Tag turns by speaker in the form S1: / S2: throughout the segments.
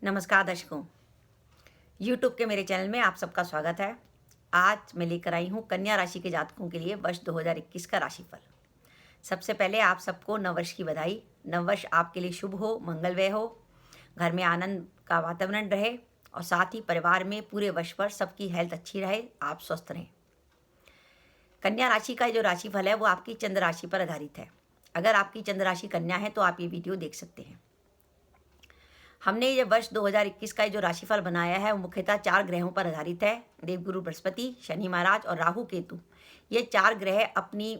S1: नमस्कार दर्शकों, YouTube के मेरे चैनल में आप सबका स्वागत है। आज मैं लेकर आई हूँ कन्या राशि के जातकों के लिए वर्ष 2021 का राशिफल। सबसे पहले आप सबको नववर्ष की बधाई। नववर्ष आपके लिए शुभ हो, मंगलमय हो, घर में आनंद का वातावरण रहे और साथ ही परिवार में पूरे वर्ष भर सबकी हेल्थ अच्छी रहे, आप स्वस्थ रहें। कन्या राशि का जो राशिफल है वो आपकी चंद्र राशि पर आधारित है। अगर आपकी चंद्र राशि कन्या है तो आप ये वीडियो देख सकते हैं। हमने ये वर्ष 2021 का जो राशिफल बनाया है वो मुख्यतः 4 ग्रहों पर आधारित है। देवगुरु बृहस्पति, शनि महाराज और राहु केतु। ये 4 ग्रह अपनी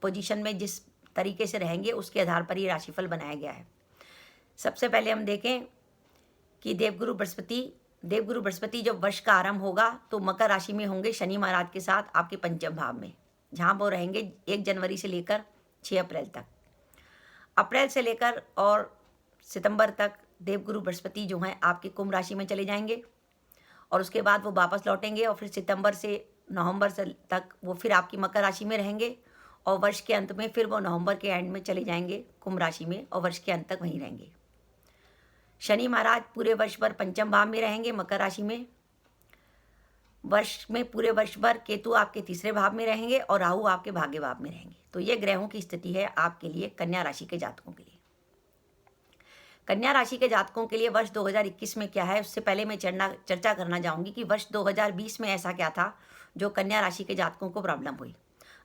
S1: पोजीशन में जिस तरीके से रहेंगे उसके आधार पर ये राशिफल बनाया गया है। सबसे पहले हम देखें कि देवगुरु बृहस्पति जब वर्ष का आरंभ होगा तो मकर राशि में होंगे शनि महाराज के साथ आपके पंचम भाव में, जहाँ वो रहेंगे 1 जनवरी से लेकर 6 अप्रैल तक। अप्रैल से लेकर और सितंबर तक देवगुरु बृहस्पति जो हैं आपके कुंभ राशि में चले जाएंगे और उसके बाद वो वापस लौटेंगे और फिर सितंबर से नवंबर से तक वो फिर आपकी मकर राशि में रहेंगे और वर्ष के अंत में फिर वो नवंबर के एंड में चले जाएंगे कुंभ राशि में और वर्ष के अंत तक वहीं रहेंगे। शनि महाराज पूरे वर्ष भर पंचम भाव में रहेंगे मकर राशि में। पूरे वर्ष भर केतु आपके तीसरे भाव में रहेंगे और राहु आपके भाग्य भाव में रहेंगे। तो ये ग्रहों की स्थिति है आपके लिए कन्या राशि के जातकों के लिए। कन्या राशि के जातकों के लिए वर्ष 2021 में क्या है, उससे पहले मैं चर्चा करना चाहूँगी कि वर्ष 2020 में ऐसा क्या था जो कन्या राशि के जातकों को प्रॉब्लम हुई।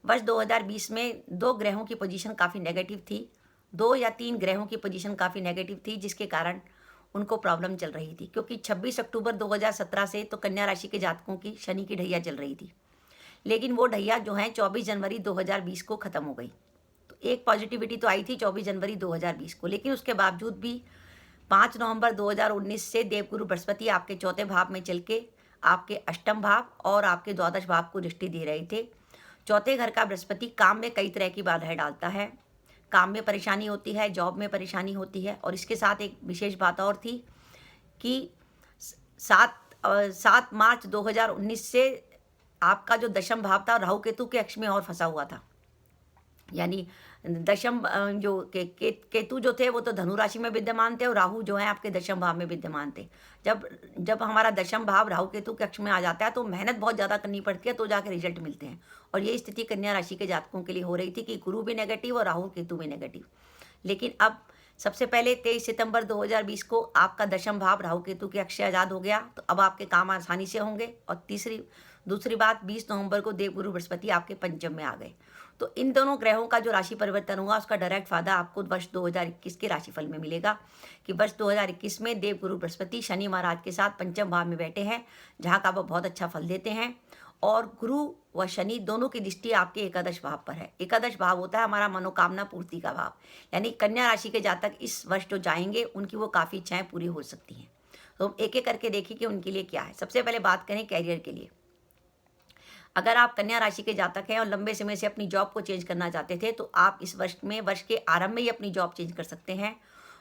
S1: वर्ष 2020 में 2 ग्रहों की पोजीशन काफ़ी नेगेटिव थी, 2 या 3 ग्रहों की पोजीशन काफ़ी नेगेटिव थी, जिसके कारण उनको प्रॉब्लम चल रही थी। क्योंकि 26 अक्टूबर 2017 से तो कन्या राशि के जातकों की शनि की ढैया चल रही थी, लेकिन वो ढैया जो है 24 जनवरी 2020 को ख़त्म हो गई। एक पॉजिटिविटी तो आई थी 24 जनवरी 2020 को, लेकिन उसके बावजूद भी 5 नवंबर 2019 से देवगुरु बृहस्पति आपके चौथे भाव में चल के आपके अष्टम भाव और आपके द्वादश भाव को दृष्टि दे रहे थे। चौथे घर का बृहस्पति काम में कई तरह की बाधाएं डालता है, काम में परेशानी होती है, जॉब में परेशानी होती है। और इसके साथ एक विशेष बात और थी कि 7 मार्च 2019 से आपका जो दशम भाव था राहु केतु के अक्ष में और फंसा हुआ था। यानी दशम जो केतु जो थे वो तो धनु राशि में विद्यमान थे और राहु जो है आपके दशम भाव में विद्यमान थे। जब हमारा दशम भाव राहु केतु के अक्ष में आ जाता है तो मेहनत बहुत ज़्यादा करनी पड़ती है, तो जाके रिजल्ट मिलते हैं। और ये स्थिति कन्या राशि के जातकों के लिए हो रही थी कि गुरु भी नेगेटिव और राहु केतु भी नेगेटिव। लेकिन अब सबसे पहले 23 सितंबर 2020 को आपका दशम भाव राहु केतु के अक्ष से आज़ाद हो गया, तो अब आपके काम आसानी से होंगे। और दूसरी बात 20 नवंबर को देवगुरु बृहस्पति आपके पंचम में आ गए। तो इन दोनों ग्रहों का जो राशि परिवर्तन हुआ उसका डायरेक्ट फायदा आपको वर्ष 2021 के राशिफल में मिलेगा कि वर्ष 2021 में देवगुरु बृहस्पति शनि महाराज के साथ पंचम भाव में बैठे हैं, जहाँ का वो बहुत अच्छा फल देते हैं। और गुरु व शनि दोनों की दृष्टि आपके एकादश भाव पर है। एकादश भाव होता है हमारा मनोकामना पूर्ति का भाव, यानी कन्या राशि के जातक इस वर्ष जो जाएंगे उनकी वो काफ़ी इच्छाएं पूरी हो सकती हैं। तो हम एक एक करके देखें कि उनके लिए क्या है। सबसे पहले बात करें कैरियर के लिए। अगर आप कन्या राशि के जातक हैं और लंबे समय से अपनी जॉब को चेंज करना चाहते थे तो आप इस वर्ष के आरंभ में ही अपनी जॉब चेंज कर सकते हैं।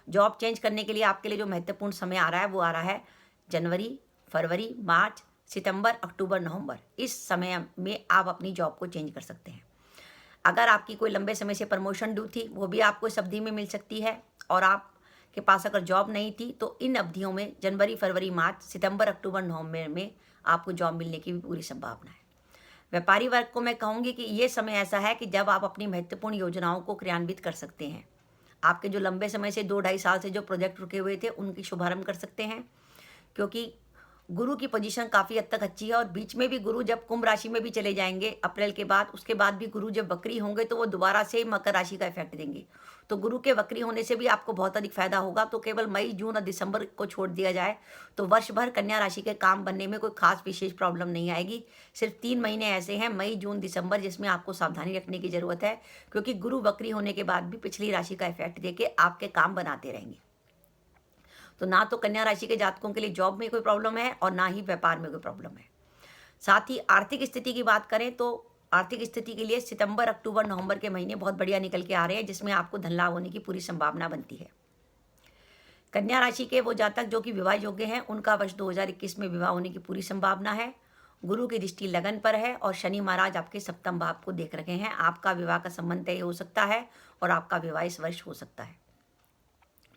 S1: जॉब चेंज करने के लिए आपके लिए जो महत्वपूर्ण समय आ रहा है वो आ रहा है जनवरी, फरवरी, मार्च, सितंबर, अक्टूबर, नवंबर। इस समय में आप अपनी जॉब को चेंज कर सकते हैं। अगर आपकी कोई लंबे समय से प्रमोशन ड्यू थी वो भी आपको इस अवधि में मिल सकती है। और आपके पास अगर जॉब नहीं थी तो इन अवधियों में जनवरी, फरवरी, मार्च, सितंबर, अक्टूबर, नवंबर में आपको जॉब मिलने की भी पूरी संभावना है। व्यापारी वर्ग को मैं कहूँगी कि ये समय ऐसा है कि जब आप अपनी महत्वपूर्ण योजनाओं को क्रियान्वित कर सकते हैं। आपके जो लंबे समय से 2-2.5 साल से जो प्रोजेक्ट रुके हुए थे उनकी शुभारंभ कर सकते हैं, क्योंकि गुरु की पोजीशन काफ़ी हद तक अच्छी है। और बीच में भी गुरु जब कुंभ राशि में भी चले जाएंगे अप्रैल के बाद, उसके बाद भी गुरु जब वक्री होंगे तो वो दोबारा से मकर राशि का इफेक्ट देंगे। तो गुरु के वक्री होने से भी आपको बहुत अधिक फायदा होगा। तो केवल मई, जून और दिसंबर को छोड़ दिया जाए तो वर्ष भर कन्या राशि के काम बनने में कोई खास विशेष प्रॉब्लम नहीं आएगी। सिर्फ 3 महीने ऐसे हैं, मई, जून, दिसंबर, जिसमें आपको सावधानी रखने की जरूरत है, क्योंकि गुरु वक्री होने के बाद भी पिछली राशि का इफेक्ट देके आपके काम बनाते रहेंगे। तो ना तो कन्या राशि के जातकों के लिए जॉब में कोई प्रॉब्लम है और ना ही व्यापार में कोई प्रॉब्लम है। साथ ही आर्थिक स्थिति की बात करें तो आर्थिक स्थिति के लिए सितंबर, अक्टूबर, नवंबर के महीने बहुत बढ़िया निकल के आ रहे हैं, जिसमें आपको धन लाभ होने की पूरी संभावना बनती है। कन्या राशि के वो जातक जो कि विवाह योग्य हैं उनका वर्ष 2021 में विवाह होने की पूरी संभावना है। गुरु की दृष्टि लगन पर है और शनि महाराज आपके सप्तम भाव को देख रखे हैं। आपका विवाह का संबंध तय हो सकता है और आपका विवाह इस वर्ष हो सकता है।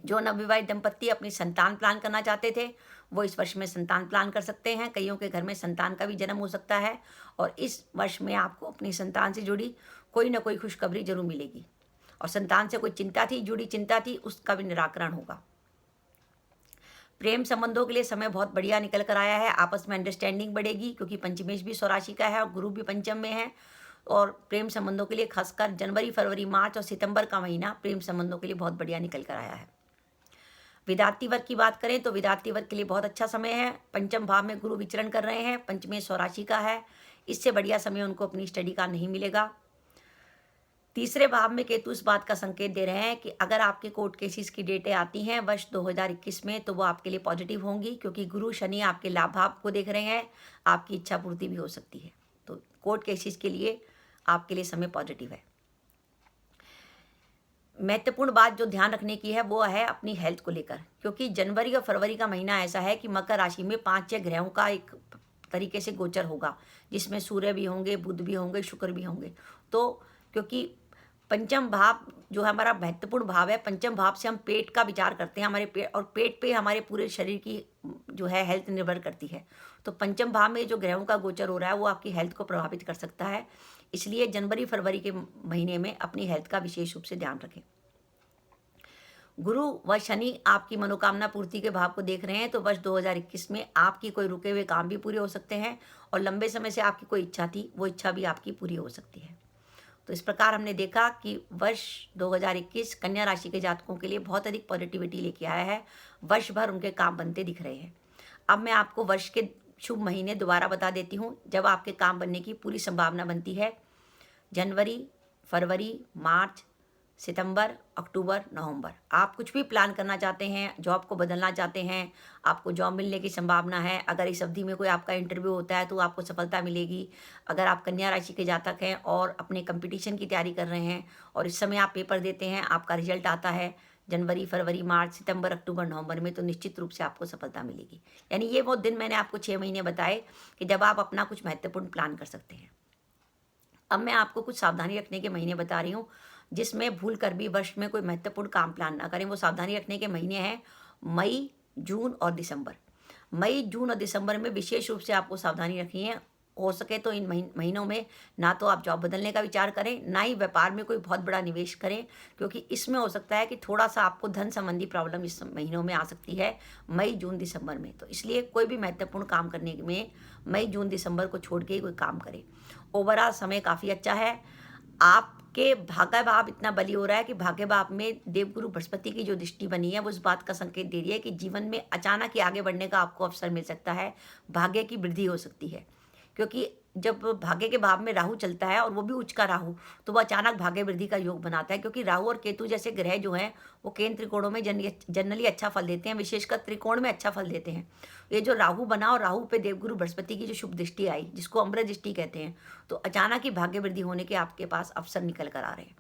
S1: जो नवविवाहित दंपत्ति अपनी संतान प्लान करना चाहते थे वो इस वर्ष में संतान प्लान कर सकते हैं। कईयों के घर में संतान का भी जन्म हो सकता है और इस वर्ष में आपको अपनी संतान से जुड़ी कोई ना कोई खुशखबरी जरूर मिलेगी। और संतान से कोई जुड़ी चिंता थी उसका भी निराकरण होगा। प्रेम संबंधों के लिए समय बहुत बढ़िया निकल कर आया है। आपस में अंडरस्टैंडिंग बढ़ेगी क्योंकि पंचमेश भी स्वराशि का है और गुरु भी पंचम में है। और प्रेम संबंधों के लिए खासकर जनवरी, फरवरी, मार्च और सितंबर का महीना प्रेम संबंधों के लिए बहुत बढ़िया निकल कर आया है। विद्यार्थी वर्ग की बात करें तो विद्यार्थी वर्ग के लिए बहुत अच्छा समय है। पंचम भाव में गुरु विचरण कर रहे हैं, पंचमेश स्वराशि का है। इससे बढ़िया समय उनको अपनी स्टडी का नहीं मिलेगा। तीसरे भाव में केतु इस बात का संकेत दे रहे हैं कि अगर आपके कोर्ट केसेस की डेटें आती हैं वर्ष 2021 में तो वो आपके लिए पॉजिटिव होंगी, क्योंकि गुरु शनि आपके लाभ भाव को देख रहे हैं। आपकी इच्छा पूर्ति भी हो सकती है। तो कोर्ट केसेस के लिए आपके लिए समय पॉजिटिव है। महत्वपूर्ण बात जो ध्यान रखने की है वो है अपनी हेल्थ को लेकर, क्योंकि जनवरी और फरवरी का महीना ऐसा है कि मकर राशि में 5-6 ग्रहों का एक तरीके से गोचर होगा, जिसमें सूर्य भी होंगे, बुध भी होंगे, शुक्र भी होंगे। तो क्योंकि पंचम भाव जो है हमारा महत्वपूर्ण भाव है, पंचम भाव से हम पेट का विचार करते हैं, हमारे पेट और पेट पे हमारे पूरे शरीर की जो है हेल्थ निर्भर करती है। तो पंचम भाव में जो ग्रहों का गोचर हो रहा है वो आपकी हेल्थ को प्रभावित कर सकता है। इसलिए जनवरी फरवरी के महीने में अपनी हेल्थ का विशेष रूप से ध्यान रखें। गुरु व शनि आपकी मनोकामना पूर्ति के भाव को देख रहे हैं, तो वर्ष 2021 में आपकी कोई रुके हुए काम भी पूरे हो सकते हैं और लंबे समय से आपकी कोई इच्छा थी वो इच्छा भी आपकी पूरी हो सकती है। तो इस प्रकार हमने देखा कि वर्ष 2021 कन्या राशि के जातकों के लिए बहुत अधिक पॉजिटिविटी लेके आया है। वर्ष भर उनके काम बनते दिख रहे हैं। अब मैं आपको वर्ष के शुभ महीने दोबारा बता देती हूँ जब आपके काम बनने की पूरी संभावना बनती है। जनवरी, फरवरी, मार्च, सितंबर, अक्टूबर, नवंबर। आप कुछ भी प्लान करना चाहते हैं, जॉब को बदलना चाहते हैं, आपको जॉब मिलने की संभावना है। अगर इस अवधि में कोई आपका इंटरव्यू होता है तो आपको सफलता मिलेगी। अगर आप कन्या राशि के जातक हैं और अपने कंपटीशन की तैयारी कर रहे हैं और इस समय आप पेपर देते हैं, आपका रिजल्ट आता है जनवरी, फरवरी, मार्च, सितंबर, अक्टूबर, नवंबर में, तो निश्चित रूप से आपको सफलता मिलेगी। यानी ये वो दिन मैंने आपको 6 महीने बताए कि जब आप अपना कुछ महत्वपूर्ण प्लान कर सकते हैं। अब मैं आपको कुछ सावधानी रखने के महीने बता रही हूँ जिसमें भूल कर भी वर्ष में कोई महत्वपूर्ण काम प्लान ना करें। वो सावधानी रखने के महीने हैं मई, जून और दिसंबर। मई, जून और दिसंबर में विशेष रूप से आपको सावधानी रखनी है। हो सके तो इन महीनों में ना तो आप जॉब बदलने का विचार करें, ना ही व्यापार में कोई बहुत बड़ा निवेश करें, क्योंकि इसमें हो सकता है कि थोड़ा सा आपको धन संबंधी प्रॉब्लम इस महीनों में आ सकती है, मई, जून, दिसंबर में। तो इसलिए कोई भी महत्वपूर्ण काम करने में मई, जून, दिसंबर को छोड़ के ही कोई काम करें। ओवरऑल समय काफ़ी अच्छा है। आपके भाग्य भाव इतना बली हो रहा है कि भाग्य भाव में देवगुरु बृहस्पति की जो दृष्टि बनी है वो इस बात का संकेत दे रही है कि जीवन में अचानक ही आगे बढ़ने का आपको अवसर मिल सकता है, भाग्य की वृद्धि हो सकती है। क्योंकि जब भाग्य के भाव में राहु चलता है और वो भी उच्च का राहु, तो वो अचानक भाग्य वृद्धि का योग बनाता है। क्योंकि राहु और केतु जैसे ग्रह जो हैं वो केंद्र त्रिकोणों में जनरली अच्छा फल देते हैं, विशेषकर त्रिकोण में अच्छा फल देते हैं। ये जो राहु बना और राहु पे देवगुरु बृहस्पति की जो शुभ दृष्टि आई, जिसको अमृत दृष्टि कहते हैं, तो अचानक ही भाग्य वृद्धि होने के आपके पास अवसर निकल कर आ रहे हैं।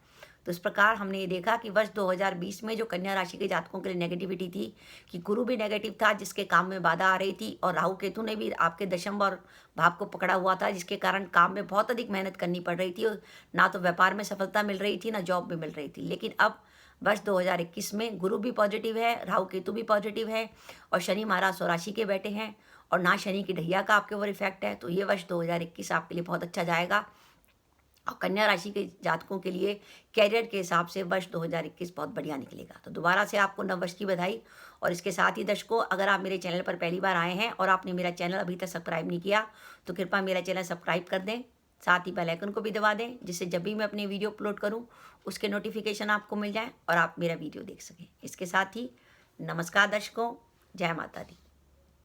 S1: तो इस प्रकार हमने ये देखा कि वर्ष 2020 में जो कन्या राशि के जातकों के लिए नेगेटिविटी थी कि गुरु भी नेगेटिव था जिसके काम में बाधा आ रही थी, और राहु केतु ने भी आपके दशम और भाव को पकड़ा हुआ था, जिसके कारण काम में बहुत अधिक मेहनत करनी पड़ रही थी और ना तो व्यापार में सफलता मिल रही थी ना जॉब में मिल रही थी। लेकिन अब वर्ष 2021 में गुरु भी पॉजिटिव है, राहु केतु भी पॉजिटिव है और शनि महाराज स्वराशि के बैठे हैं और ना शनि की ढैया का आपके ऊपर इफेक्ट है। तो ये वर्ष 2021 आपके लिए बहुत अच्छा जाएगा। और कन्या राशि के जातकों के लिए कैरियर के हिसाब से वर्ष 2021 बहुत बढ़िया निकलेगा। तो दोबारा से आपको नववर्ष की बधाई। और इसके साथ ही दर्शकों, अगर आप मेरे चैनल पर पहली बार आए हैं और आपने मेरा चैनल अभी तक सब्सक्राइब नहीं किया तो कृपया मेरा चैनल सब्सक्राइब कर दें, साथ ही बेल आइकन को भी दबा दें, जिससे जब भी मैं अपनी वीडियो अपलोड करूँ उसके नोटिफिकेशन आपको मिल जाए और आप मेरा वीडियो देख सकें। इसके साथ ही नमस्कार दर्शकों, जय माता दी।